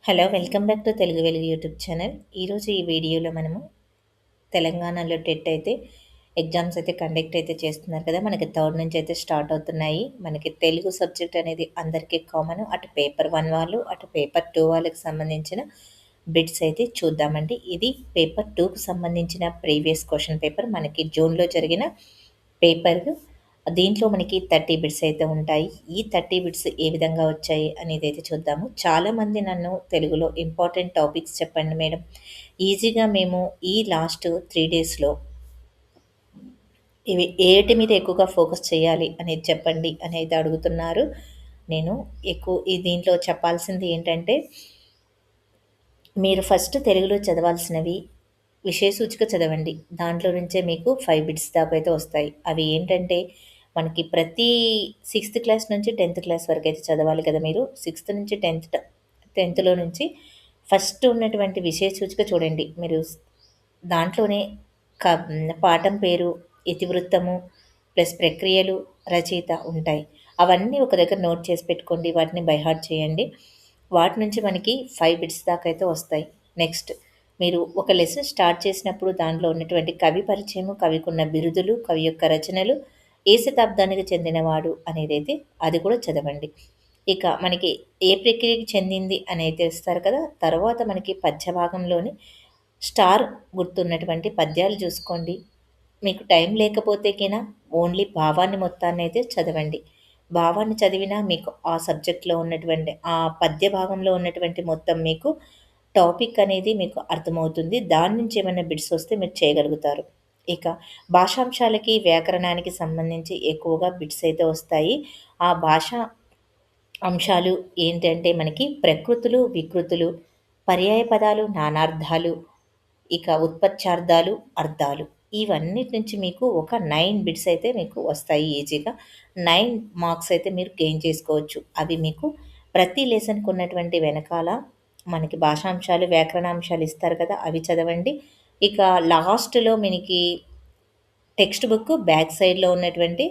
Hello! Welcome back to Telugu వెలుగు YouTube channel. ఈరోజు ఈ వీడియోలో మనము తెలంగాణలో టెట్ అయితే ఎగ్జామ్స్ అయితే కండక్ట్ అయితే చేస్తున్నారు కదా! మనకి థర్డ్ నుంచి అయితే స్టార్ట్ అవుతున్నాయి. మనకి తెలుగు సబ్జెక్ట్ అనేది అందరికీ కామన్. అటు పేపర్ 1 వాళ్ళు, అటు పేపర్ 2 వాళ్ళకి సంబంధించిన బిట్స్ అయితే చూద్దామండి. ఇది పేపర్ 2కి సంబంధించిన ప్రీవియస్ క్వెషన్ పేపర్. మనకి జూన్‌లో జరిగిన పేపర్. దీంట్లో మనకి 30 బిట్స్ అయితే ఉంటాయి. ఈ 30 బిట్స్ ఏ విధంగా వచ్చాయి అనేదైతే చూద్దాము. చాలామంది నన్ను తెలుగులో ఇంపార్టెంట్ టాపిక్స్ చెప్పండి మేడం. ఈజీగా మేము ఈ లాస్ట్ 3 డేస్‌లో ఇవి ఏటి మీద ఎక్కువగా ఫోకస్ చేయాలి అనేది చెప్పండి అనైతే అడుగుతున్నారు. నేను దీంట్లో చెప్పాల్సింది ఏంటంటే, మీరు ఫస్ట్ తెలుగులో చదవాల్సినవి విషయ సూచిక చదవండి. దాంట్లో నుంచే మీకు 5 బిట్స్ దాకా అయితే వస్తాయి. అవి ఏంటంటే, మనకి ప్రతి సిక్స్త్ క్లాస్ నుంచి 10థ్ క్లాస్ వరకైతే చదవాలి కదా మీరు. సిక్స్త్ నుంచి 10థ్‌లో నుంచి ఫస్ట్ ఉన్నటువంటి విషయ సూచిక చూడండి. మీరు దాంట్లోనే పాఠం పేరు, ఇతివృత్తము, ప్లస్ ప్రక్రియలు, రచయిత ఉంటాయి. అవన్నీ ఒక దగ్గర నోట్ చేసి పెట్టుకోండి. వాటిని బై హార్ట్ చేయండి. వాటి నుంచి మనకి 5 బిట్స్ దాకా అయితే వస్తాయి. నెక్స్ట్ మీరు ఒక లెసన్ స్టార్ట్ చేసినప్పుడు దాంట్లో ఉన్నటువంటి కవి పరిచయము, కవికున్న బిరుదులు, కవి యొక్క రచనలు, ఏ శతాబ్దానికి చెందినవాడు అనేదైతే అది కూడా చదవండి. ఇక మనకి ఏ ప్రక్రియకి చెందింది అనేది ఇస్తారు కదా! తర్వాత మనకి పద్య భాగంలోని స్టార్ గుర్తున్నటువంటి పద్యాలు చూసుకోండి. మీకు టైం లేకపోతే గిన ఓన్లీ భావాన్ని మొత్తాన్నయితే చదవండి. భావాన్ని చదివినా మీకు ఆ సబ్జెక్ట్‌లో ఉన్నటువంటి ఆ పద్య భాగంలో ఉన్నటువంటి మొత్తం మీకు టాపిక్ అనేది మీకు అర్థమవుతుంది. దాని నుంచి ఏమైనా బిట్స్ వస్తే మీరు చేయగలుగుతారు. ఇక భాషాంశాలకి, వ్యాకరణానికి సంబంధించి ఎక్కువగా బిట్స్ అయితే వస్తాయి. ఆ భాషా అంశాలు ఏంటంటే మనకి ప్రకృతులు, వికృతులు, పర్యాయ పదాలు, నానార్థాలు, ఇక ఉత్పత్త్యార్థాలు, అర్థాలు. ఇవన్నిటి నుంచి మీకు ఒక 9 బిట్స్ అయితే మీకు వస్తాయి ఈజీగా. 9 మార్క్స్ అయితే మీరు గెయిన్ చేసుకోవచ్చు. అవి మీకు ప్రతి లెసన్‌కి ఉన్నటువంటి వెనకాల మనకి భాషాంశాలు, వ్యాకరణాంశాలు ఇస్తారు కదా! అవి చదవండి. ఇక లాస్ట్‌లో మనకి టెక్స్ట్ బుక్ బ్యాక్ సైడ్‌లో ఉన్నటువంటి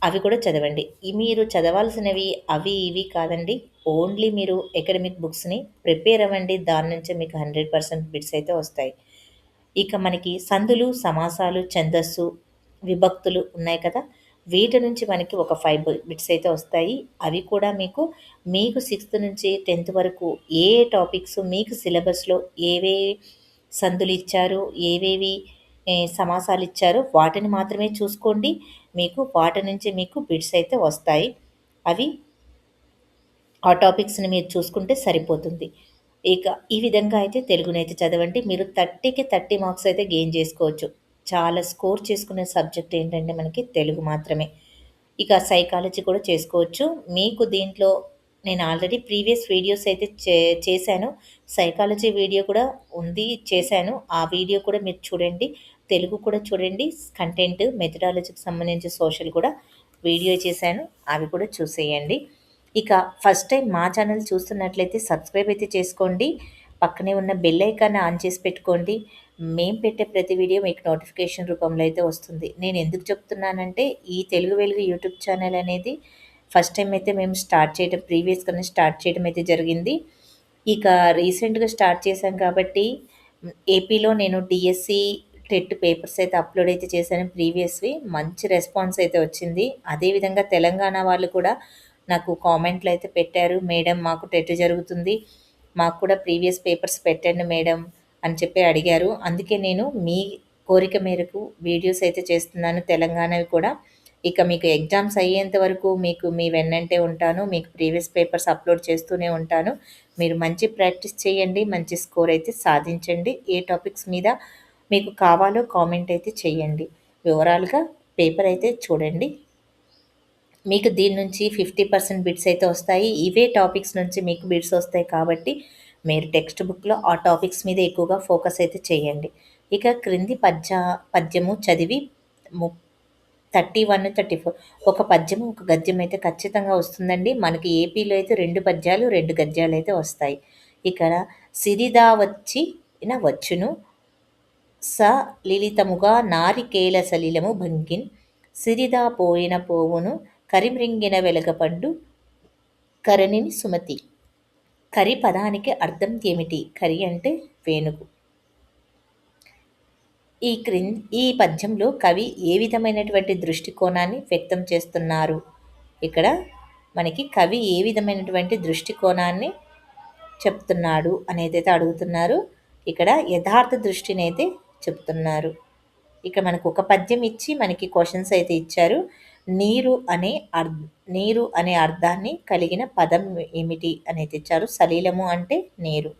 అవి కూడా చదవండి. మీరు చదవాల్సినవి అవి ఇవి కాదండి. ఓన్లీ మీరు అకాడమిక్ బుక్స్‌ని ప్రిపేర్ అవ్వండి. దాని నుంచే మీకు 100% బిట్స్ అయితే వస్తాయి. ఇక మనకి సందులు, సమాసాలు, ఛందస్సు, విభక్తులు ఉన్నాయి కదా! వీటి నుంచి మనకి ఒక 5 బిట్స్ అయితే వస్తాయి. అవి కూడా మీకు సిక్స్త్ నుంచి 10థ్ వరకు ఏ టాపిక్స్ మీకు సిలబస్‌లో ఏవేవి సందులిచ్చారు, ఏవేవి సమాసాలిచ్చారో వాటిని మాత్రమే చూసుకోండి. వాటి నుంచి మీకు బిట్స్ అయితే వస్తాయి. అవి ఆ టాపిక్స్‌ని మీరు చూసుకుంటే సరిపోతుంది. ఇక ఈ విధంగా అయితే తెలుగునైతే చదవండి. మీరు 30కి 30 మార్క్స్ అయితే గెయిన్ చేసుకోవచ్చు. చాలా స్కోర్ చేసుకునే సబ్జెక్ట్ ఏంటంటే మనకి తెలుగు మాత్రమే. ఇక సైకాలజీ కూడా చేసుకోవచ్చు. మీకు దీంట్లో నేను ఆల్రెడీ ప్రీవియస్ వీడియోస్ అయితే చేశాను. సైకాలజీ వీడియో కూడా ఉంది చేశాను. ఆ వీడియో కూడా మీరు చూడండి. తెలుగు కూడా చూడండి. కంటెంట్, మెథడాలజీకి సంబంధించి సోషల్ కూడా వీడియో చేశాను. అవి కూడా చూసేయండి. ఇక ఫస్ట్ టైం మా ఛానల్ చూస్తున్నట్లయితే సబ్స్క్రైబ్ అయితే చేసుకోండి. పక్కనే ఉన్న బెల్ ఐకాన్ ఆన్ చేసి పెట్టుకోండి. మేము పెట్టే ప్రతి వీడియో మీకు నోటిఫికేషన్ రూపంలో అయితే వస్తుంది. నేను ఎందుకు చెప్తున్నానంటే, ఈ తెలుగు వెలుగు యూట్యూబ్ ఛానల్ అనేది ఫస్ట్ టైం అయితే మేము ప్రీవియస్‌గానే స్టార్ట్ చేయడం అయితే జరిగింది. ఇక రీసెంట్‌గా స్టార్ట్ చేశాం కాబట్టి ఏపీలో నేను డీఎస్సీ, టెట్ పేపర్స్ అయితే అప్లోడ్ అయితే చేశాను ప్రీవియస్‌వి. మంచి రెస్పాన్స్ అయితే వచ్చింది. అదేవిధంగా తెలంగాణ వాళ్ళు కూడా నాకు కామెంట్లు అయితే పెట్టారు. మేడం మాకు టెట్ జరుగుతుంది. మాకు కూడా ప్రీవియస్ పేపర్స్ పెట్టండి మేడం అని చెప్పి అడిగారు. అందుకే నేను మీ కోరిక మేరకు వీడియోస్ అయితే చేస్తున్నాను తెలంగాణవి కూడా. ఇక మీకు ఎగ్జామ్స్ అయ్యేంత వరకు మీ వెన్నంటే ఉంటాను. మీకు ప్రీవియస్ పేపర్స్ అప్లోడ్ చేస్తూనే ఉంటాను. మీరు మంచి ప్రాక్టీస్ చేయండి. మంచి స్కోర్ అయితే సాధించండి. ఏ టాపిక్స్ మీద మీకు కావాలో కామెంట్ అయితే చేయండి. ఓవరాల్‌గా పేపర్ అయితే చూడండి. మీకు దీని నుంచి 50% బిట్స్ అయితే వస్తాయి. ఇవే టాపిక్స్ నుంచి మీకు బిట్స్ వస్తాయి కాబట్టి మీరు టెక్స్ట్ బుక్‌లో ఆ టాపిక్స్ మీద ఎక్కువగా ఫోకస్ అయితే చేయండి. ఇక క్రింది పద్యము చదివి ము 31, 34 ఒక పద్యము, ఒక గద్యం అయితే ఖచ్చితంగా వస్తుందండి. మనకి ఏపీలో అయితే 2 పద్యాలు, 2 గద్యాలైతే వస్తాయి. ఇక్కడ సిరిదా వచ్చిన వచ్చును సలిలితముగా నారికేళ సలిలము భంగిన్ సిరిదా పోయిన పోవును కరిమ్రింగిన వెలగపండు కరణిని సుమతి. కరి పదానికి అర్థం ఏమిటి? కరి అంటే వేణుగు. ఈ పద్యంలో కవి ఏ విధమైనటువంటి దృష్టికోణాన్ని వ్యక్తం చేస్తున్నారు? ఇక్కడ మనకి కవి ఏ విధమైనటువంటి దృష్టికోణాన్ని చెప్తున్నాడు అనేదైతే అడుగుతున్నారు. ఇక్కడ యథార్థ దృష్టినైతే చెప్తున్నారు. ఇక మనకు ఒక పద్యం ఇచ్చి మనకి క్వశ్చన్స్ అయితే ఇచ్చారు. నీరు అనే నీరు అనే అర్థాన్ని కలిగిన పదం ఏమిటి అనేది ఇచ్చారు. సలీలము అంటే నీరు.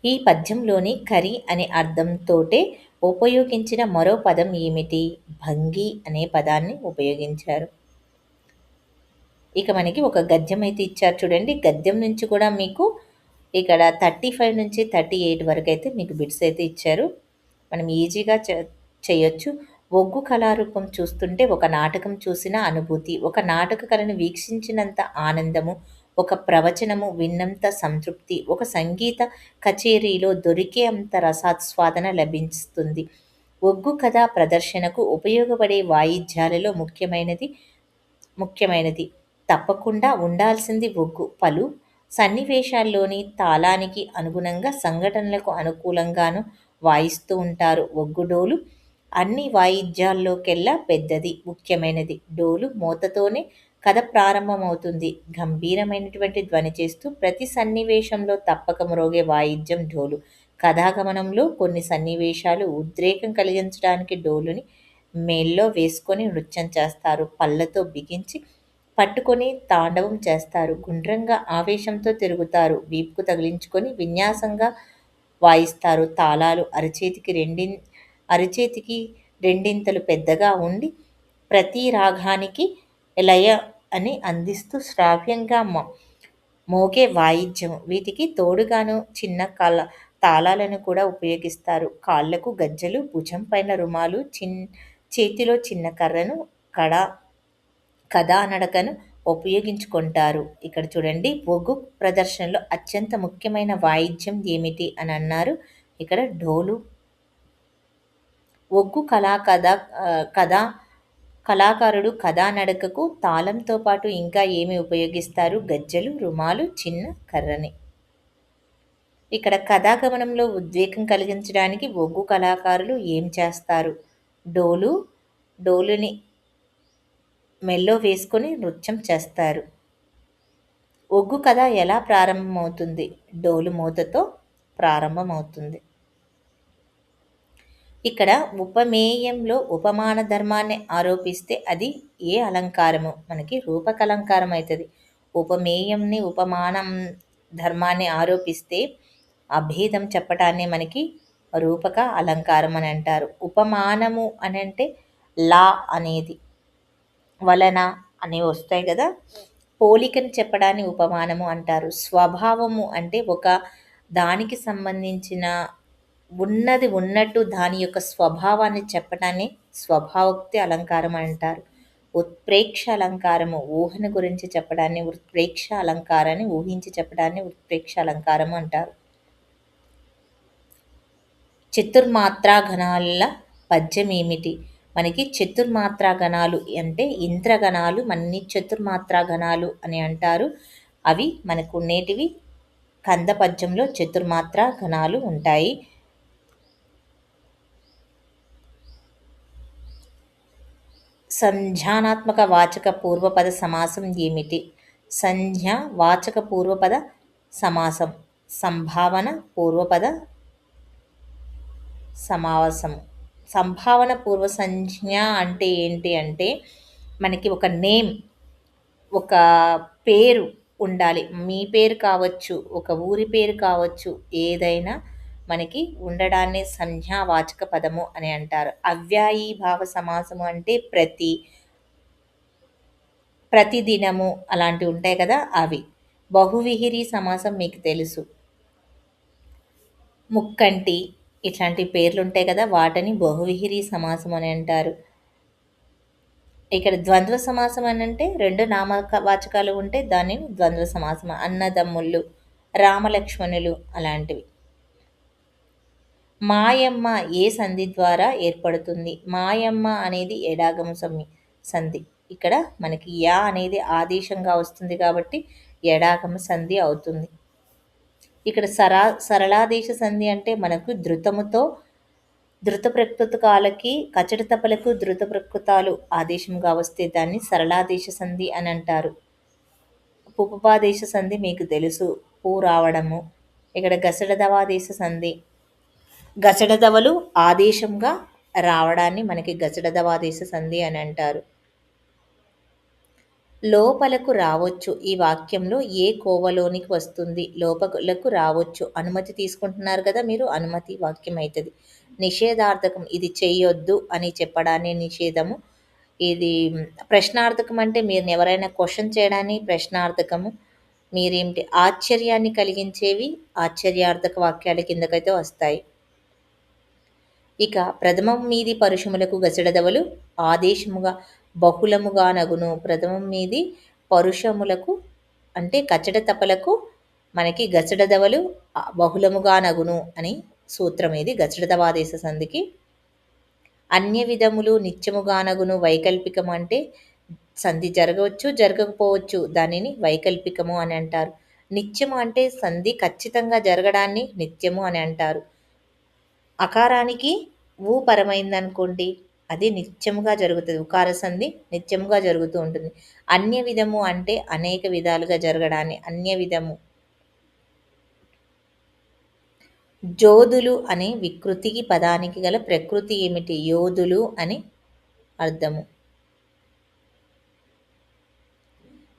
ఈ పద్యంలోని కరి అనే అర్థంతోటే ఉపయోగించిన మరో పదం ఏమిటి? భంగి అనే పదాన్ని ఉపయోగించారు. ఇక మనకి ఒక గద్యం అయితే ఇచ్చారు చూడండి. గద్యం నుంచి కూడా మీకు ఇక్కడ 35 నుంచి 38 వరకు అయితే మీకు బిట్స్ అయితే ఇచ్చారు. మనం ఈజీగా చేయొచ్చు. ఒగ్గు కళారూపం చూస్తుంటే ఒక నాటకం చూసిన అనుభూతి, ఒక నాటక కళను వీక్షించినంత ఆనందము, ఒక ప్రవచనము విన్నంత సంతృప్తి, ఒక సంగీత కచేరీలో దొరికే అంత రసాస్వాదన లభిస్తుంది. ఒగ్గు కథ ప్రదర్శనకు ఉపయోగపడే వాయిద్యాలలో ముఖ్యమైనది తప్పకుండా ఉండాల్సింది ఒగ్గు. పలు సన్నివేశాల్లోని తాళానికి అనుగుణంగా సంఘటనలకు అనుకూలంగాను వాయిస్తూ ఉంటారు. ఒగ్గు డోలు అన్ని వాయిద్యాల్లోకెల్లా పెద్దది, ముఖ్యమైనది. డోలు మోతతోనే కథ ప్రారంభమవుతుంది. గంభీరమైనటువంటి ధ్వని చేస్తూ ప్రతి సన్నివేశంలో తప్పక మ్రోగే వాయిద్యం డోలు. కథాగమనంలో కొన్ని సన్నివేశాలు ఉద్రేకం కలిగించడానికి డోలుని మేల్లో వేసుకొని నృత్యం చేస్తారు. పళ్ళతో బిగించి పట్టుకొని తాండవం చేస్తారు. గుండ్రంగా ఆవేశంతో తిరుగుతారు. వీపుకు తగిలించుకొని విన్యాసంగా వాయిస్తారు. తాళాలు అరచేతికి రెండింతలు పెద్దగా ఉండి ప్రతి రాగానికి లయ అని అందిస్తూ శ్రావ్యంగా మోగే వాయిద్యం. వీటికి తోడుగాను చిన్న తాళాలను కూడా ఉపయోగిస్తారు. కాళ్ళకు గజ్జెలు, భుజం పైన రుమాలు, చేతిలో చిన్న కర్రను, కథానడకను ఉపయోగించుకుంటారు. ఇక్కడ చూడండి, ఒగ్గు ప్రదర్శనలో అత్యంత ముఖ్యమైన వాయిద్యం ఏమిటి అని అన్నారు. ఇక్కడ డోలు. ఒగ్గు కళాకారుడు కథానడకకు తాళంతో పాటు ఇంకా ఏమి ఉపయోగిస్తారు? గజ్జెలు, రుమాలు, చిన్న కర్రని. ఇక్కడ కథాగమనంలో ఉద్వేగం కలిగించడానికి ఒగ్గు కళాకారులు ఏం చేస్తారు? డోలుని మెల్లో వేసుకొని నృత్యం చేస్తారు. ఒగ్గు కథ ఎలా ప్రారంభమవుతుంది? డోలు మోతతో ప్రారంభమవుతుంది. ఇక్కడ ఉపమేయంలో ఉపమాన ధర్మాన్ని ఆరోపిస్తే అది ఏ అలంకారము? మనకి రూపకలంకారం అవుతుంది. ఉపమేయంని ఉపమానం ధర్మాన్ని ఆరోపిస్తే అభేదం చెప్పటాన్ని మనకి రూపక అలంకారం అని అంటారు. ఉపమానము అని అంటే లా అనేది, వలన అనేవి వస్తాయి కదా. పోలికను చెప్పడాన్ని ఉపమానము అంటారు. స్వభావము అంటే ఒక దానికి సంబంధించిన ఉన్నది ఉన్నట్టు దాని యొక్క స్వభావాన్ని చెప్పడాన్ని స్వభావోక్తి అలంకారం అంటారు. ఉత్ప్రేక్ష అలంకారము ఊహను గురించి చెప్పడాన్ని ఉత్ప్రేక్ష అలంకారాన్ని, ఊహించి చెప్పడాన్ని ఉత్ప్రేక్ష అలంకారము అంటారు. చతుర్మాత్రా గణాల పద్యం ఏమిటి? మనకి చతుర్మాత్రా గణాలు అంటే ఇంద్రగణాలు మనని చతుర్మాత్రా గణాలు అని అంటారు. అవి మనకు నేటివి కంద పద్యంలో చతుర్మాత్రా గణాలు ఉంటాయి. సంజ్ఞానాత్మక వాచక పూర్వపద సమాసం ఏమిటి? సంజ్ఞ వాచక పూర్వపద సమాసం, సంభావన పూర్వపద సమాసం. సంభావన పూర్వ సంజ్ఞ అంటే ఏంటి అంటే మనకి ఒక నేమ్, ఒక పేరు ఉండాలి. మీ పేరు కావచ్చు, ఒక ఊరి పేరు కావచ్చు, ఏదైనా మనకి ఉండడాన్ని సంజ్ఞావాచక పదము అని అంటారు. అవ్యాయీభావ సమాసము అంటే ప్రతిదినము అలాంటివి ఉంటాయి కదా అవి. బహువిహిరి సమాసం మీకు తెలుసు. ముక్కంటి ఇట్లాంటి పేర్లు ఉంటాయి కదా వాటిని బహువిహిరి సమాసం అని అంటారు. ఇక్కడ ద్వంద్వ సమాసం అని అంటే రెండు నామవాచకాలు ఉంటే దానిని ద్వంద్వ సమాసం. అన్నదమ్ముళ్ళు, రామలక్ష్మణులు అలాంటివి. మాయమ్మ ఏ సంధి ద్వారా ఏర్పడుతుంది? మాయమ్మ అనేది ఎడాగమ సంధి. ఇక్కడ మనకి యా అనేది ఆదేశంగా వస్తుంది కాబట్టి ఎడాగమ సంధి అవుతుంది. ఇక్కడ సరళాదేశ సంధి అంటే మనకు ధృత ప్రకృతాలకి కచట తపలకు ధృత ప్రకృతాలు ఆదేశంగా వస్తే దాన్ని సరళాదేశ సంధి అని అంటారు. పుపపాదేశ సంధి మీకు తెలుసు, పూ రావడము. ఇక్కడ గసడదవాదేశ సంధి, గసడదవలు ఆదేశంగా రావడాన్ని మనకి గసడదవాదేశ సంధి అని అంటారు. లోపలకు రావచ్చు ఈ వాక్యంలో ఏ కోవలోనికి వస్తుంది? లోపలకు రావచ్చు, అనుమతి తీసుకుంటున్నారు కదా మీరు, అనుమతి వాక్యం అవుతుంది. నిషేధార్థకం, ఇది చెయ్యొద్దు అని చెప్పడాన్ని నిషేధము. ఇది ప్రశ్నార్థకం అంటే మీరు ఎవరైనా క్వశ్చన్ చేయడాన్ని ప్రశ్నార్థకము. మీరేమిటి ఆశ్చర్యాన్ని కలిగించేవి ఆశ్చర్యార్థక వాక్యాల కిందకైతే వస్తాయి. ఇక ప్రథమం మీది పరుషములకు గసడదవలు ఆదేశముగా బహుళముగా నగును. ప్రథమం మీది పరుషములకు అంటే కచట తపలకు మనకి గసడదవలు బహుళముగా నగును అని సూత్రం ఇది గసడదవాదేశ సంధికి. అన్య విధములు నిత్యముగానగును. వైకల్పికం అంటే సంధి జరగవచ్చు జరగకపోవచ్చు, దానిని వైకల్పికము అని అంటారు. నిత్యము అంటే సంధి ఖచ్చితంగా జరగడాన్ని నిత్యము అని అంటారు. అకారానికి ఊ పరమైందనుకోండి, అది నిత్యముగా జరుగుతుంది. ఉకార సంధి నిత్యముగా జరుగుతూ ఉంటుంది. అన్య విధము అంటే అనేక విధాలుగా జరగడాన్ని అన్య విధము. జోదులు అనే వికృతికి పదానికి గల ప్రకృతి ఏమిటి? యోధులు అని అర్థము.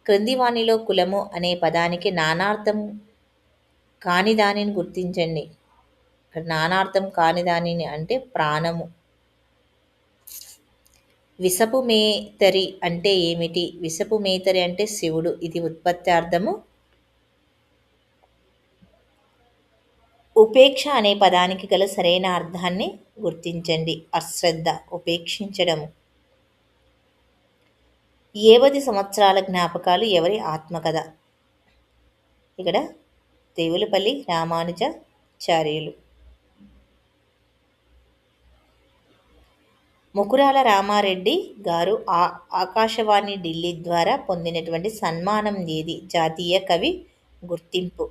క్రింది వాణిలో కులము అనే పదానికి నానార్థం కాని దానిని గుర్తించండి. నానార్థం కాని దానిని అంటే ప్రాణము. విసపు మేతరి అంటే ఏమిటి? విసపు మేతరి అంటే శివుడు, ఇది ఉత్పత్త్యార్థము. ఉపేక్ష అనే పదానికి గల సరైన అర్థాన్ని గుర్తించండి. అశ్రద్ధ, ఉపేక్షించడము. 70 సంవత్సరాల జ్ఞాపకాలు ఎవరి ఆత్మకథ? ఇక్కడ దేవులపల్లి రామానుజాచార్యులు. ముకురాల రామారెడ్డి గారు ఆకాశవాణి ఢిల్లీ ద్వారా పొందినటువంటి సన్మానం ఏది? జాతీయ కవి గుర్తింపు.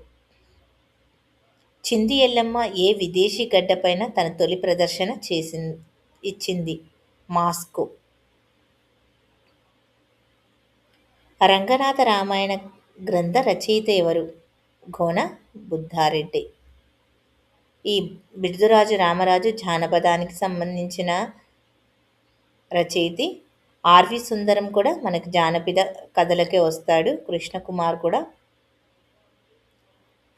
చింది ఎల్లమ్మ ఏ విదేశీ గడ్డపైన తన తొలి ప్రదర్శన ఇచ్చింది? మాస్కో. రంగనాథ రామాయణ గ్రంథ రచయిత ఎవరు? గోన బుద్ధారెడ్డి. ఈ బిడుదురాజు రామరాజు జానపదానికి సంబంధించిన రచయితి. ఆర్వి సుందరం కూడా మనకి జానపద కథలకే వస్తాడు. కృష్ణకుమార్ కూడా.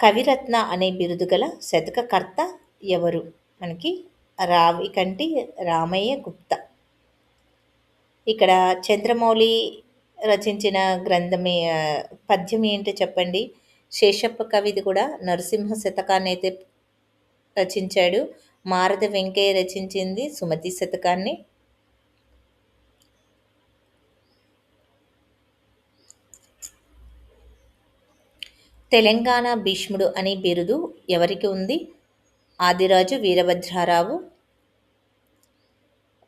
కవిరత్న అనే బిరుదు గల శతకకర్త ఎవరు? మనకి రావికంటి రామయ్య గుప్తా. ఇక్కడ చంద్రమౌళి రచించిన గ్రంథమే పద్యం ఏంటో చెప్పండి. శేషప్ప కవిది కూడా నరసింహ శతకాన్ని అయితే రచించాడు. మారద వెంకయ్య రచించింది సుమతి శతకాన్ని. తెలంగాణ భీష్ముడు అనే బిరుదు ఎవరికి ఉంది? ఆదిరాజు వీరభద్రారావు.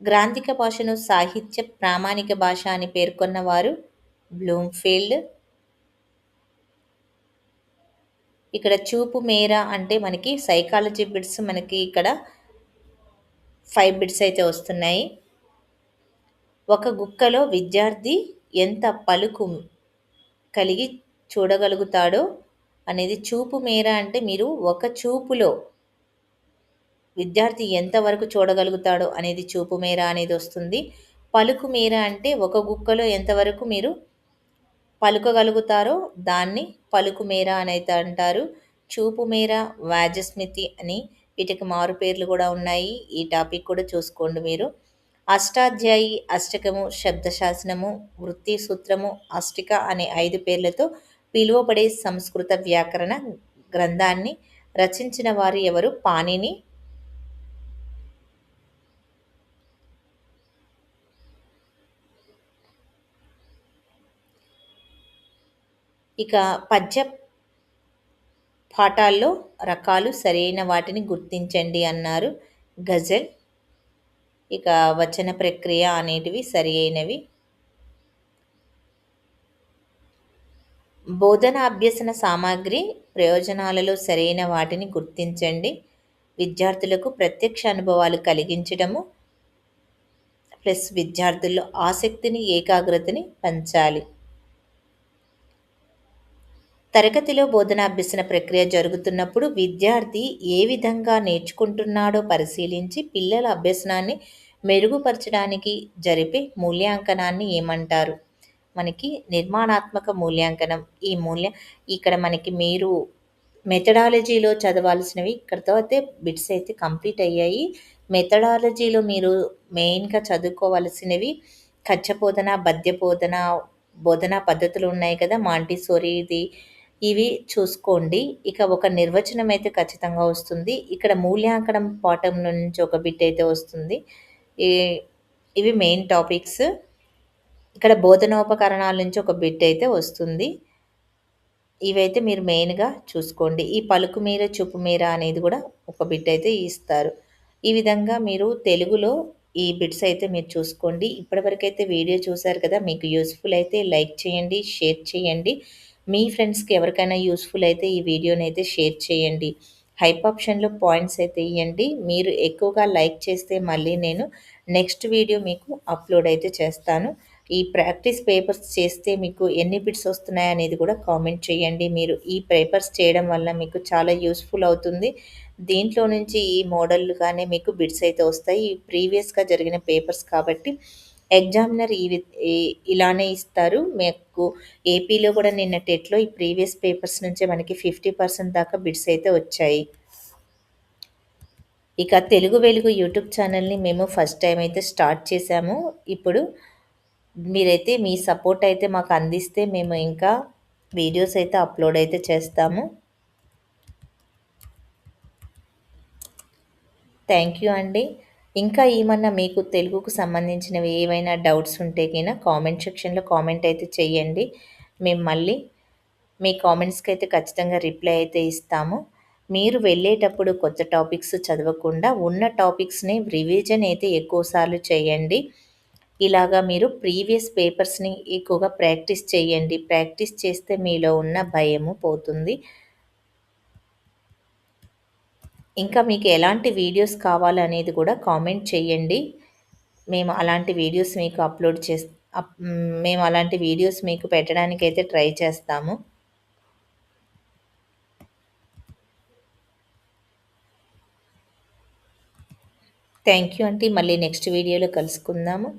గ్రాంధిక భాషను సాహిత్య ప్రామాణిక భాష అని పేర్కొన్నవారు బ్లూమ్ఫీల్డ్. ఇక్కడ చూపు మేర అంటే మనకి సైకాలజీ బిట్స్ మనకి ఇక్కడ 5 బిట్స్ అయితే వస్తున్నాయి. ఒక గుక్కలో విద్యార్థి ఎంత పలుకు కలిగి చూడగలుగుతాడో అనేది చూపు మేర అంటే మీరు ఒక చూపులో విద్యార్థి ఎంతవరకు చూడగలుగుతాడో అనేది చూపు మేర అనేది వస్తుంది. పలుకు మేర అంటే ఒక గుక్కలో ఎంతవరకు మీరు పలుకగలుగుతారో దాన్ని పలుకు మేర అనేది అంటారు. చూపు మేర, వాజస్మితి అని వీటికి మారు పేర్లు కూడా ఉన్నాయి. ఈ టాపిక్ కూడా చూసుకోండి మీరు. అష్టాధ్యాయి, అష్టకము, శబ్దశాసనము, వృత్తి సూత్రము, అష్టిక అనే 5 పేర్లతో పిలువబడే సంస్కృత వ్యాకరణ గ్రంథాన్ని రచించిన వారు ఎవరు? పాణిని. ఇక పద్య పాఠాల్లో రకాలు సరైన వాటిని గుర్తించండి అన్నారు. గజల్, ఇక వచన ప్రక్రియ అనేటివి సరి అయినవి. బోధన అభ్యసన సామాగ్రి ప్రయోజనాలలో సరైన వాటిని గుర్తించండి. విద్యార్థులకు ప్రత్యక్ష అనుభవాలు కలిగించడము ప్లస్ విద్యార్థుల్లో ఆసక్తిని, ఏకాగ్రతని పెంచాలి. తరగతిలో బోధనాభ్యసన ప్రక్రియ జరుగుతున్నప్పుడు విద్యార్థి ఏ విధంగా నేర్చుకుంటున్నాడో పరిశీలించి పిల్లల అభ్యసనాన్ని మెరుగుపరచడానికి జరిపే మూల్యాంకనాన్ని ఏమంటారు? మనకి నిర్మాణాత్మక మూల్యాంకనం. ఇక్కడ మనకి మీరు మెథడాలజీలో చదవాల్సినవి ఇక్కడితో అయితే బిట్స్ అయితే కంప్లీట్ అయ్యాయి. మెథడాలజీలో మీరు మెయిన్‌గా చదువుకోవాల్సినవి కచ్చబోధన, బద్య బోధన, బోధనా పద్ధతులు ఉన్నాయి కదా! మాంటిసోరీది ఇవి చూసుకోండి. ఇక ఒక నిర్వచనం అయితే ఖచ్చితంగా వస్తుంది. ఇక్కడ మూల్యాంకనం పాఠం నుంచి ఒక బిట్ అయితే వస్తుంది. ఈ ఇవి మెయిన్ టాపిక్స్. ఇక్కడ బోధనోపకరణాల నుంచి ఒక బిట్ అయితే వస్తుంది. ఇవైతే మీరు మెయిన్‌గా చూసుకోండి. ఈ పలుకు మేర, చూపు మేర అనేది కూడా ఒక బిట్ అయితే ఇస్తారు. ఈ విధంగా మీరు తెలుగులో ఈ బిట్స్ అయితే మీరు చూసుకోండి. ఇప్పటివరకైతే వీడియో చూసారు కదా! మీకు యూజ్‌ఫుల్ అయితే లైక్ చేయండి, షేర్ చేయండి. మీ ఫ్రెండ్స్‌కి ఎవరికైనా యూజ్‌ఫుల్ అయితే ఈ వీడియోనైతే షేర్ చేయండి. హైప్ ఆప్షన్‌లో పాయింట్స్ అయితే ఇయ్యండి. మీరు ఎక్కువగా లైక్ చేస్తే మళ్ళీ నేను నెక్స్ట్ వీడియో మీకు అప్‌లోడ్ అయితే చేస్తాను. ఈ ప్రాక్టీస్ పేపర్స్ చేస్తే మీకు ఎన్ని బిట్స్ వస్తున్నాయనేది కూడా కామెంట్ చేయండి. మీరు ఈ పేపర్స్ చేయడం వల్ల మీకు చాలా యూజ్‌ఫుల్ అవుతుంది. దీంట్లో నుంచి ఈ మోడల్‌గానే మీకు బిట్స్ అయితే వస్తాయి. ఈ ప్రీవియస్‌గా జరిగిన పేపర్స్ కాబట్టి ఎగ్జామినర్ ఇలానే ఇస్తారు. మీకు ఏపీలో కూడా నిన్న టెట్‌లో ఈ ప్రీవియస్ పేపర్స్ నుంచే మనకి 50% దాకా బిట్స్ అయితే వచ్చాయి. ఇక తెలుగు వెలుగు యూట్యూబ్ ఛానల్‌ని మేము ఫస్ట్ టైమ్ అయితే స్టార్ట్ చేశాము. ఇప్పుడు మీరైతే మీ సపోర్ట్ అయితే మాకు అందిస్తే మేము ఇంకా వీడియోస్ అయితే అప్లోడ్ అయితే చేస్తాము. థ్యాంక్ యూ అండి. ఇంకా ఏమన్నా మీకు తెలుగుకు సంబంధించినవి ఏవైనా డౌట్స్ ఉంటే గిన కామెంట్ సెక్షన్‌లో కామెంట్ అయితే చేయండి. మేము మళ్ళీ మీ కామెంట్స్‌కి అయితే ఖచ్చితంగా రిప్లై అయితే ఇస్తాము. మీరు వెళ్ళేటప్పుడు కొత్త టాపిక్స్ చదవకుండా ఉన్న టాపిక్స్‌ని రివిజన్ అయితే ఎక్కువ సార్లు చేయండి. ఇలాగా మీరు ప్రీవియస్ పేపర్స్‌ని ఎక్కువగా ప్రాక్టీస్ చేయండి. ప్రాక్టీస్ చేస్తే మీలో ఉన్న భయము పోతుంది. ఇంకా మీకు ఎలాంటి వీడియోస్ కావాలనేది కూడా కామెంట్ చేయండి. మేము అలాంటి వీడియోస్ మీకు మేము అలాంటి వీడియోస్ మీకు పెట్టడానికైతే ట్రై చేస్తాము. థ్యాంక్ యూ అండి. మళ్ళీ నెక్స్ట్ వీడియోలో కలుసుకుందాము.